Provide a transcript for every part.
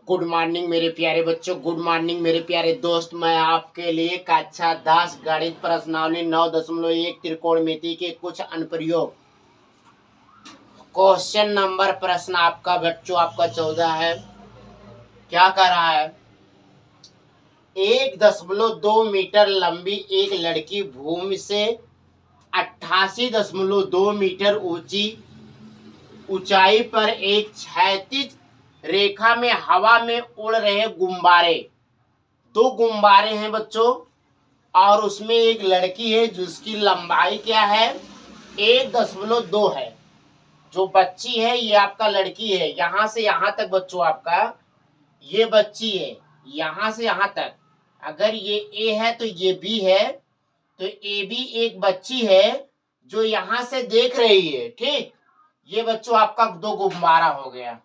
Good morning मेरे प्यारे बच्चों, गुड मॉर्निंग मेरे प्यारे दोस्त। मैं आपके लिए कक्षा 10 गणित प्रश्नावली 9.1 त्रिकोणमिति के कुछ अनुप्रयोग क्वेश्चन नंबर प्रश्न आपका बच्चों आपका 14 है। क्या कर रहा है? 1.2 मीटर लंबी एक लड़की भूमि से 88.2 मीटर ऊंचाई पर एक क्षैतिज रेखा में हवा में उड़ रहे गुब्बारे, 2 गुब्बारे हैं बच्चों, और उसमें एक लड़की है जिसकी लंबाई क्या है? 1.2 है। जो बच्ची है ये आपका लड़की है, यहां से यहां तक बच्चों आपका ये बच्ची है, यहां से यहां तक। अगर ये ए है तो ये बी है, तो ए बी एक बच्ची है जो यहां से देख रही है। ठीक, ये बच्चों आपका 2 गुब्बारा हो गया।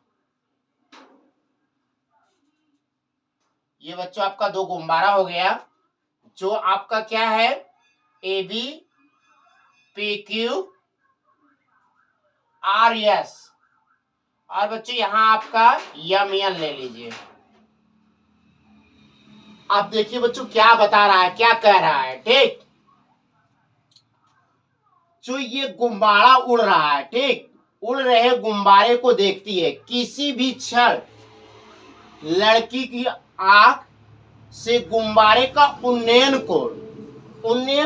ये बच्चों आपका 2 गुब्बारा हो गया, जो आपका क्या है? A B P Q R S. और बच्चों यहां आपका यम एन ले लीजिए। अब देखिए बच्चों क्या बता रहा है, क्या कह रहा है। ठीक, जो ये गुब्बारा उड़ रहा है, ठीक, उड़ रहे गुब्बारे को देखती है। किसी भी क्षण लड़की की आंख से गुब्बारे का उन्नयन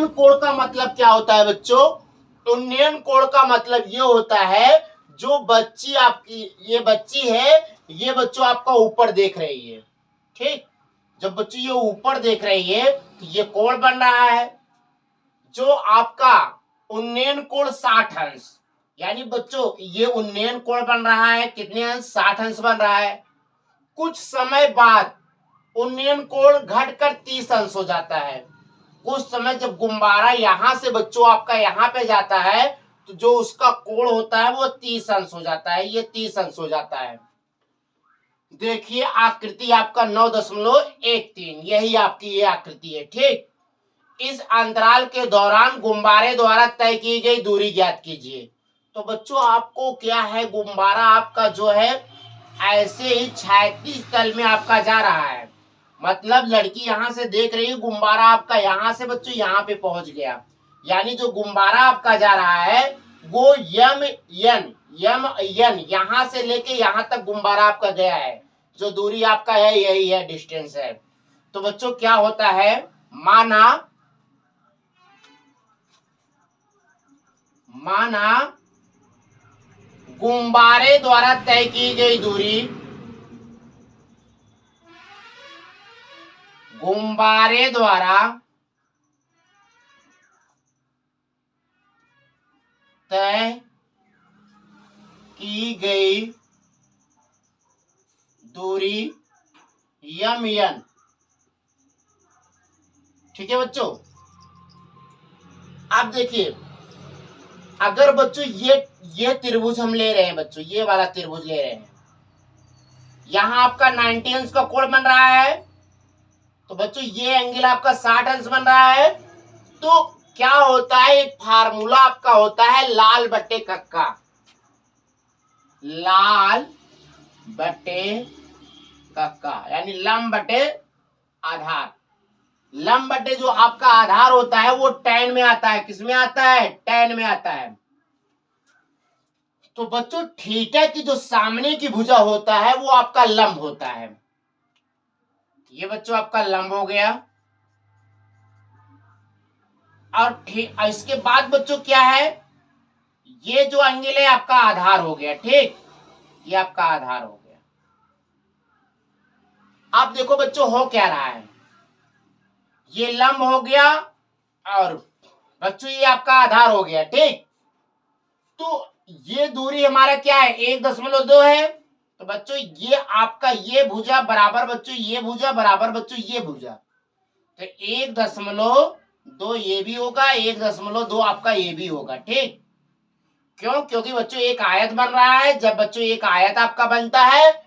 कोण का मतलब क्या होता है बच्चों? उन्नयन कोण का मतलब ये होता है, जो बच्ची आपकी ये बच्ची है, ये बच्चों आपका ऊपर देख रही है। ठीक, जब बच्ची ये ऊपर देख रही है तो ये कोण बन रहा है, जो आपका उन्नयन कोण 60 अंश। यानी बच्चों ये उन्नयन कोण बन रहा है, कितने अंश? 60 अंश बन रहा है। कुछ समय बाद उन्नयन कोण घटकर 30 अंश हो जाता है। कुछ समय जब गुब्बारा यहां से बच्चों आपका यहां पे जाता है तो जो उसका कोण होता है वो 30 अंश हो जाता है, ये 30 अंश हो जाता है। देखिए आकृति आपका 9.13, यही आपकी ये आकृति है। ठीक, इस अंतराल के दौरान गुब्बारे द्वारा तय की गई दूरी ज्ञात कीजिए। तो बच्चों आपको क्या है, गुब्बारा आपका जो है ऐसे ही क्षैतिज तल में आपका जा रहा है। मतलब लड़की यहां से देख रही है, गुब्बारा आपका यहां से बच्चों यहां पे पहुंच गया। यानी जो गुब्बारा आपका जा रहा है वो यम एन यहां से लेके यहां तक गुब्बारा आपका गया है। जो दूरी आपका है यही है, डिस्टेंस है। तो बच्चों क्या होता है, माना गुब्बारे द्वारा तय की गई दूरी, गुब्बारे द्वारा तय की गई दूरी यम एन। ठीक है बच्चों, अब देखिए अगर बच्चों ये त्रिभुज हम ले रहे हैं बच्चों, ये वाला त्रिभुज ले रहे हैं, यहां आपका 90 अंश का कोण बन रहा है, तो बच्चों ये एंगल आपका 60 अंश बन रहा है। तो क्या होता है, एक फार्मूला आपका होता है लाल बट्टे कक्का, लाल बट्टे कक्का, यानी लंब बटे आधार। लंब बटे जो आपका आधार होता है वो tan में आता है। किस में आता है? tan में आता है। तो बच्चों थीटा की जो सामने की भुजा होता है वो आपका लंब होता है। ये बच्चों आपका लंब हो गया। और इसके बाद बच्चों क्या है, ये जो एंगल है आपका आधार हो गया। ठीक, ये आपका आधार हो गया। अब देखो बच्चों हो क्या रहा है, ये लंब हो गया और बच्चों ये आपका आधार हो गया। ठीक, तो ये दूरी हमारा क्या है? 1.2 है। तो बच्चों ये आपका ये भुजा बराबर बच्चों ये भुजा बराबर बच्चों ये भुजा, तो 1.2 ये भी होगा, 1.2 आपका ये भी होगा। ठीक, क्यों? क्योंकि बच्चों एक आयत बन रहा है। जब बच्चों एक आयत आपका बनता है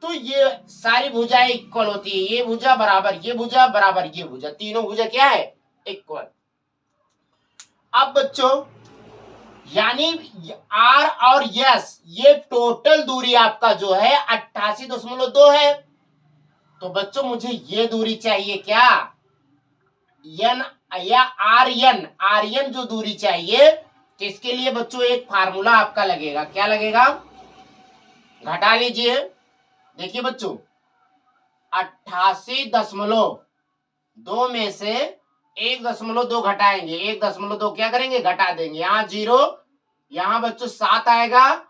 तो ये सारी भुजाएं इक्वल होती है। ये भुजा बराबर ये भुजा बराबर ये भुजा, तीनों भुजा क्या है? इक्वल। अब बच्चों यानी आर और यस, ये टोटल दूरी आपका जो है 88.2 है। तो बच्चों मुझे ये दूरी चाहिए क्या, यन या आर्यन, आर्यन जो दूरी चाहिए, तो इसके लिए बच्चों एक फार्मूला आपका लगेगा, क्या लगेगा, घटा लीजिए। देखिए बच्चों 88.2 में से 1.2 घटाएंगे, 1.2 क्या करेंगे, घटा देंगे, यहाँ 0, यहाँ बच्चों 7 आएगा,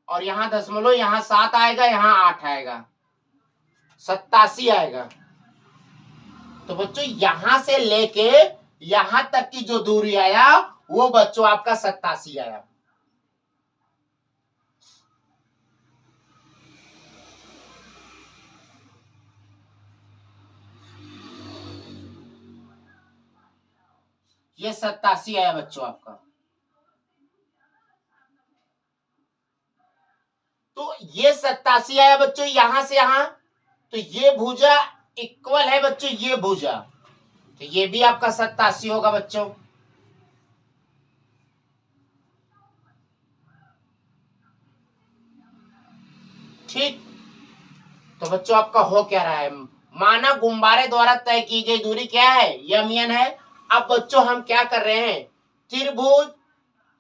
और यहाँ दशमलव, यहाँ 7 आएगा, यहाँ 8 आएगा, 87 आएगा। तो बच्चों यहां से लेके यहां तक की जो दूरी आया वो बच्चों आपका 87 आया। ये 87 आया बच्चों आपका। तो ये 87 आया बच्चों यहां से यहां, तो ये भुजा इक्वल है बच्चों ये भुजा, तो ये भी आपका 87 होगा बच्चों। ठीक, तो बच्चों आपका हो क्या रहा है, माना गुब्बारे द्वारा तय की गई दूरी क्या है, यम है। अब बच्चों हम क्या कर रहे हैं, त्रिभुज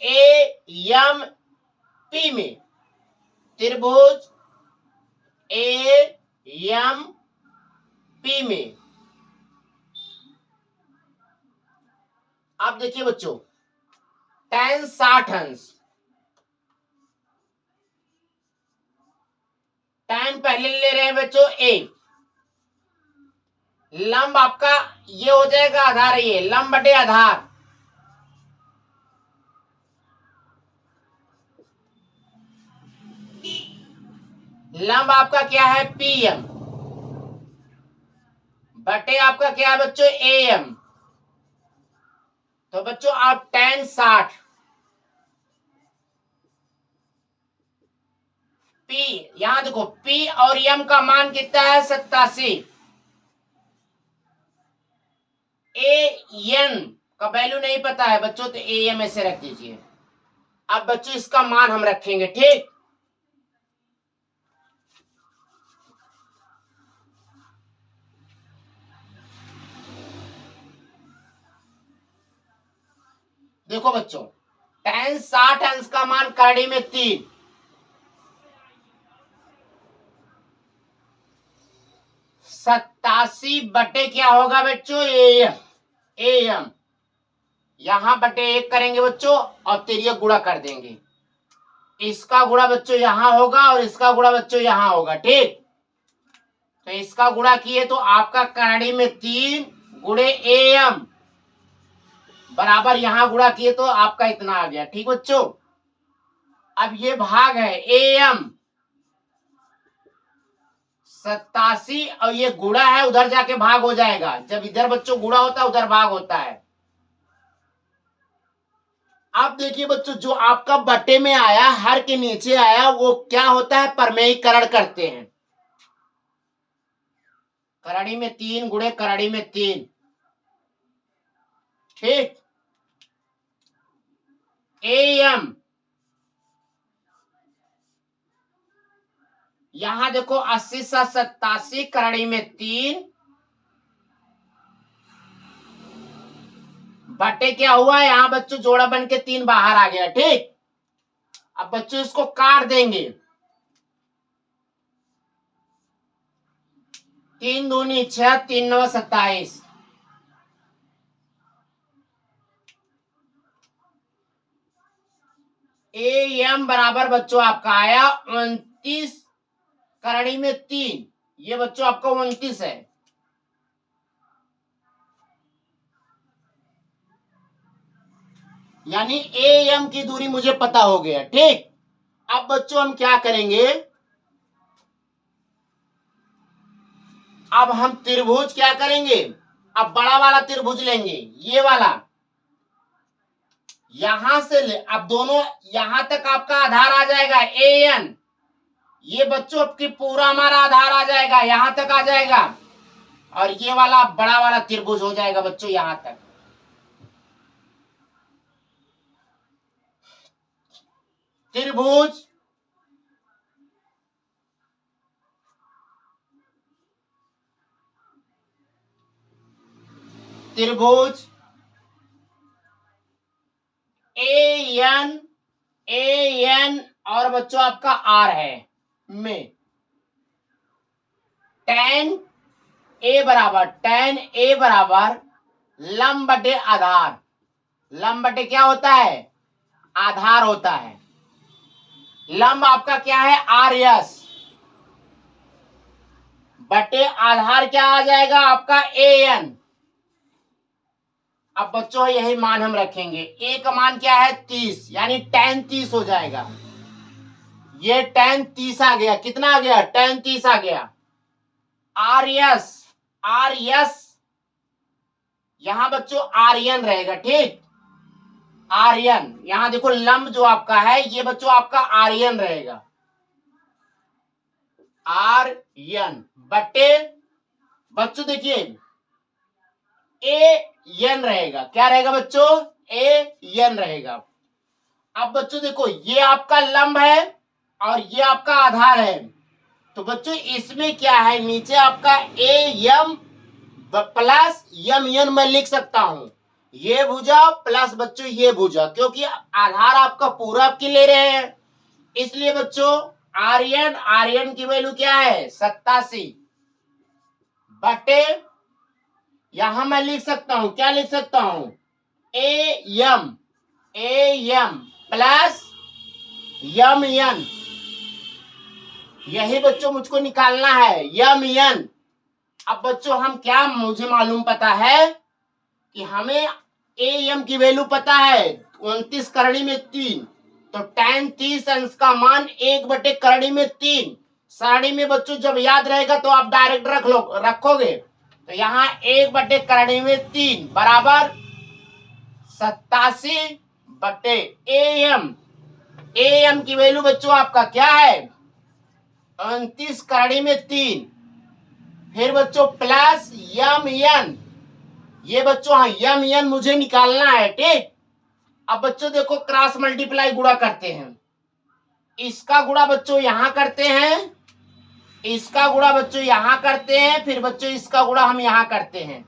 ए यम पी में, त्रिभुज ए यम पी में, आप देखिए बच्चों tan 60 अंश, tan पहले ले रहे हैं बच्चों ए, लंब आपका ये हो जाएगा आधार, ये लंब बटे आधार, लंब आपका क्या है पीएम, बटे आपका क्या है बच्चों एएम। तो बच्चों आप tan 60 पी, यहां देखो पी और एम का मान कितना है 87, ए एन का वैल्यू नहीं पता है बच्चों, तो ए एम ऐसे रख दीजिए। अब बच्चों इसका मान हम रखेंगे, ठीक, देखो बच्चों tan 60 अंश का मान करड़ी में 3, 87 बटे क्या होगा बच्चों एम, एम यहां बटे 1 करेंगे बच्चों और तिर्यक गुणा कर देंगे, इसका गुणा बच्चों यहां होगा और इसका गुणा बच्चों यहां होगा, ठीक, तो इसका गुणा किए तो आपका करड़ी में 3 गुणे एम बराबर यहां गुणा किए तो आपका इतना आ गया, ठीक बच्चों। अब ये भाग है एम 87 और ये गुणा है, उधर जाके भाग हो जाएगा, जब इधर बच्चों गुणा होता है उधर भाग होता है। अब देखिए बच्चों जो आपका बटे में आया, हर के नीचे आया, वो क्या होता है, परमेयीकरण करते हैं, करड़ी में 3 गुणे करड़ी में 3, ठीक, एम यहां देखो 80 से 87 करड़ी में 3 बटे क्या हुआ, यहाँ बच्चों जोड़ा बन के 3 बाहर आ गया, ठीक। अब बच्चों इसको काट देंगे, 3 दूनी 6, 3 9 27, एम बराबर बच्चों आपका आया 29 करड़ी में 3, ये बच्चों आपका 29 है। यानी एम की दूरी मुझे पता हो गया, ठीक। अब बच्चों हम क्या करेंगे, अब हम त्रिभुज क्या करेंगे, अब बड़ा वाला त्रिभुज लेंगे, ये वाला यहां से ले, अब दोनों यहां तक आपका आधार आ जाएगा एन, ये बच्चों आपकी पूरा हमारा आधार आ जाएगा, यहां तक आ जाएगा, और ये वाला बड़ा वाला त्रिभुज हो जाएगा बच्चों यहां तक। त्रिभुज त्रिभुज ए एन और बच्चों आपका आर है में tan ए बराबर लंब बटे आधार। लंब बटे क्या होता है? आधार होता है। लंब आपका क्या है? आर एस बटे आधार क्या आ जाएगा आपका? A N. अब बच्चों यही मान हम रखेंगे। ए का मान क्या है? 30, यानी tan 30 हो जाएगा। ये tan 30 आ गया। कितना आ गया? tan 30 आ गया। आर एस यहां बच्चों आर्यन रहेगा। ठीक, आर्यन। यहां देखो लंब जो आपका है ये बच्चों आपका आर्यन रहेगा। आर्यन बटे बच्चों देखिए ए एन रहेगा। क्या रहेगा बच्चों? ए एन रहेगा। अब बच्चों देखो ये आपका लंब है और ये आपका आधार है, तो बच्चों इसमें क्या है? नीचे आपका A M plus M N मैं लिख सकता हूं। ये भुजा प्लस बच्चों ये भुजा, क्योंकि आधार आपका पूरा आपकी ले रहे हैं, इसलिए बच्चों आर्यन की वैल्यू क्या है? 87 बटे यहां मैं लिख सकता हूं। क्या लिख सकता हूं? A M plus M N. यही बच्चों मुझको निकालना है, यम एन। अब बच्चों हम क्या, मुझे मालूम पता है कि हमें ए एम की वैल्यू पता है 29 करड़ी में 3, तो tan 30 अंश का मान 1 बटे करड़ी में 3। सारणी में बच्चों जब याद रहेगा तो आप डायरेक्ट रखोगे। तो यहाँ 1 बटे करड़ी में 3 बराबर 87 बटे ए एम की वैल्यू बच्चों आपका क्या है? 29 करड़ी में 3। फिर बच्चों प्लस यम एन। ये बच्चों हाँ यम एन मुझे निकालना है। ठीक, अब बच्चों देखो क्रॉस मल्टीप्लाई गुणा करते हैं। इसका गुणा बच्चों यहां करते हैं, इसका गुणा बच्चों यहां करते हैं, फिर बच्चों इसका गुणा हम यहां करते हैं।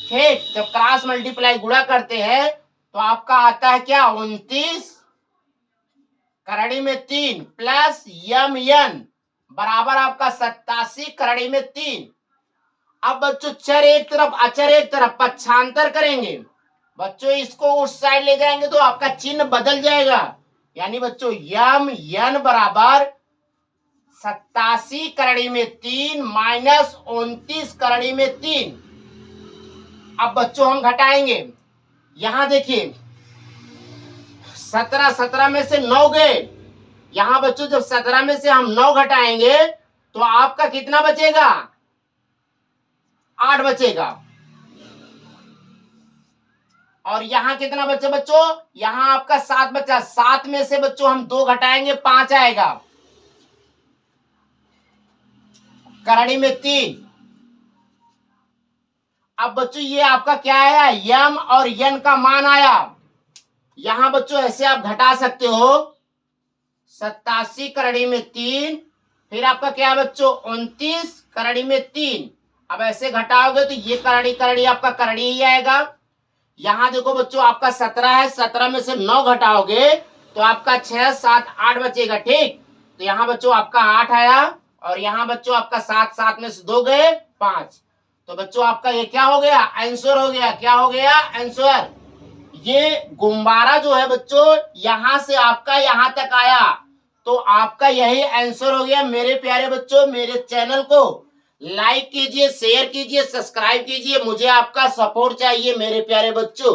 ठीक, जब क्रॉस मल्टीप्लाई गुणा करते हैं तो आपका आता है क्या? 29 करड़ी में 3 प्लस यम एन बराबर आपका 87 करड़ी में 3। अब बच्चों चर एक तरफ अचर एक तरफ पक्षांतर करेंगे। बच्चों इसको उस साइड ले जाएंगे तो आपका चिन्ह बदल जाएगा, यानी बच्चों यम एन बराबर 87 करड़ी में 3 माइनस 29 करड़ी में 3। अब बच्चों हम घटाएंगे। यहां देखिए 17 में से 9 गए। यहां बच्चों जब 17 में से हम 9 घटाएंगे तो आपका कितना बचेगा? 8 बचेगा। और यहां कितना बचे बच्चों? यहां आपका 7 बचा। 7 में से बच्चों हम 2 घटाएंगे 5 आएगा। करड़ी में 3। अब बच्चों ये आपका क्या आया? यम और यन का मान आया। यहां बच्चों ऐसे आप घटा सकते हो 87 करड़ी में 3, फिर आपका क्या है बच्चों? 29 करड़ी में 3। अब ऐसे घटाओगे तो ये करड़ी करड़ी आपका करड़ी ही आएगा। यहां देखो बच्चों आपका 17 है, 17 में से 9 घटाओगे तो आपका 6 7 8 बचेगा। ठीक, तो यहाँ बच्चों आपका 8 आया और यहाँ बच्चों आपका 7 7 में से 2 गए 5। तो बच्चों आपका ये क्या हो गया? आंसर हो गया। क्या हो गया? आंसर। ये गुब्बारा जो है बच्चों यहां से आपका यहां तक आया, तो आपका यही आंसर हो गया। मेरे प्यारे बच्चों मेरे चैनल को लाइक कीजिए, शेयर कीजिए, सब्सक्राइब कीजिए। मुझे आपका सपोर्ट चाहिए मेरे प्यारे बच्चों।